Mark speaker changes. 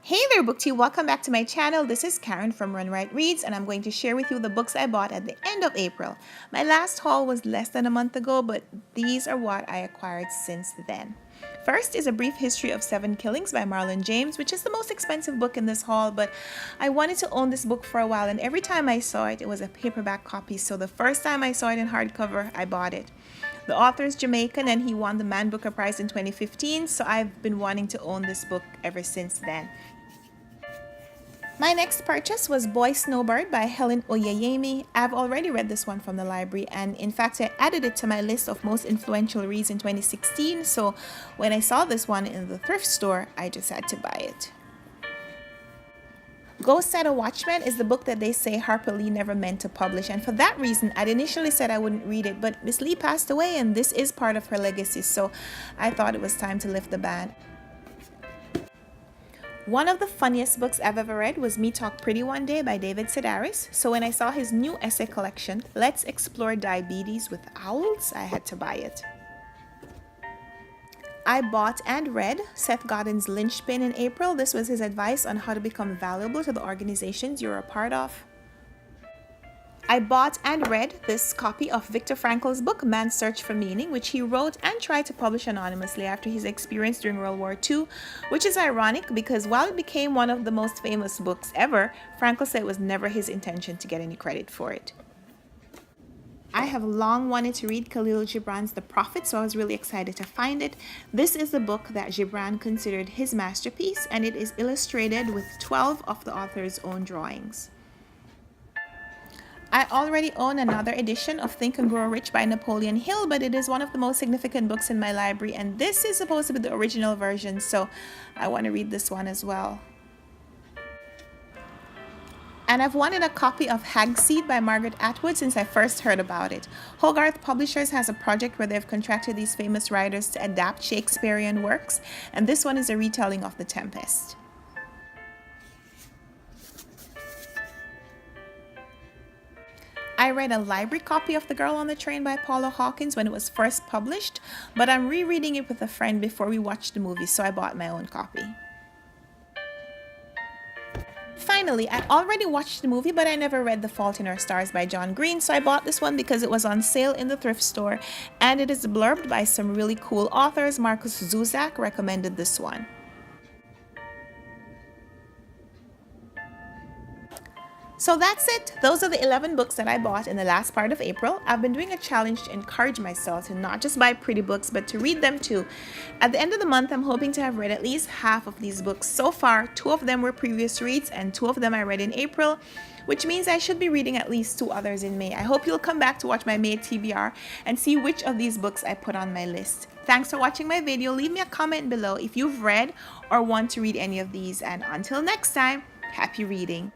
Speaker 1: Hey there, BookTube! Welcome back to my channel. This is Karen from Run Right Reads, and I'm going to share with you the books I bought at the end of April. My last haul was less than a month ago, but these are what I acquired since then. First is A Brief History of Seven Killings by Marlon James, which is the most expensive book in this haul, but I wanted to own this book for a while, and every time I saw it, it was a paperback copy, so the first time I saw it in hardcover, I bought it. The author is Jamaican, and he won the Man Booker Prize in 2015, so I've been wanting to own this book ever since then. My next purchase was Boy Snowbird by Helen Oyeyemi. I've already read this one from the library, and in fact I added it to my list of most influential reads in 2016, so when I saw this one in the thrift store, I just had to buy it. Ghost Said a Watchman is the book that they say Harper Lee never meant to publish, and for that reason I'd initially said I wouldn't read it, but Miss Lee passed away and this is part of her legacy, so I thought it was time to lift the ban. One of the funniest books I've ever read was Me Talk Pretty One Day by David Sedaris. So when I saw his new essay collection, Let's Explore Diabetes with Owls, I had to buy it. I bought and read Seth Godin's Linchpin in April. This was his advice on how to become valuable to the organizations you're a part of. I bought and read this copy of Viktor Frankel's book, Man's Search for Meaning, which he wrote and tried to publish anonymously after his experience during World War II, which is ironic because while it became one of the most famous books ever, Frankel said it was never his intention to get any credit for it. I have long wanted to read Kahlil Gibran's The Prophet, so I was really excited to find it. This is the book that Gibran considered his masterpiece, and it is illustrated with 12 of the author's own drawings. I already own another edition of Think and Grow Rich by Napoleon Hill, but it is one of the most significant books in my library, and this is supposed to be the original version, so I want to read this one as well. And I've wanted a copy of Hag Feed by Margaret Atwood since I first heard about it. Hogarth Publishers has a project where they've contracted these famous writers to adapt Shakespearean works, and this one is a retelling of The Tempest. I read a library copy of The Girl on the Train by Paula Hawkins when it was first published, but I'm rereading it with a friend before we watched the movie, so I bought my own copy. Finally, I already watched the movie, but I never read The Fault in Our Stars by John Green, so I bought this one because it was on sale in the thrift store, and it is blurbed by some really cool authors. Marcus Zuzak recommended this one. So that's it. Those are the 11 books that I bought in the last part of April. I've been doing a challenge to encourage myself to not just buy pretty books, but to read them too. At the end of the month, I'm hoping to have read at least half of these books. So far, 2 of them were previous reads and 2 of them I read in April, which means I should be reading at least 2 others in May. I hope you'll come back to watch my May TBR and see which of these books I put on my list. Thanks for watching my video. Leave me a comment below if you've read or want to read any of these. And until next time, happy reading.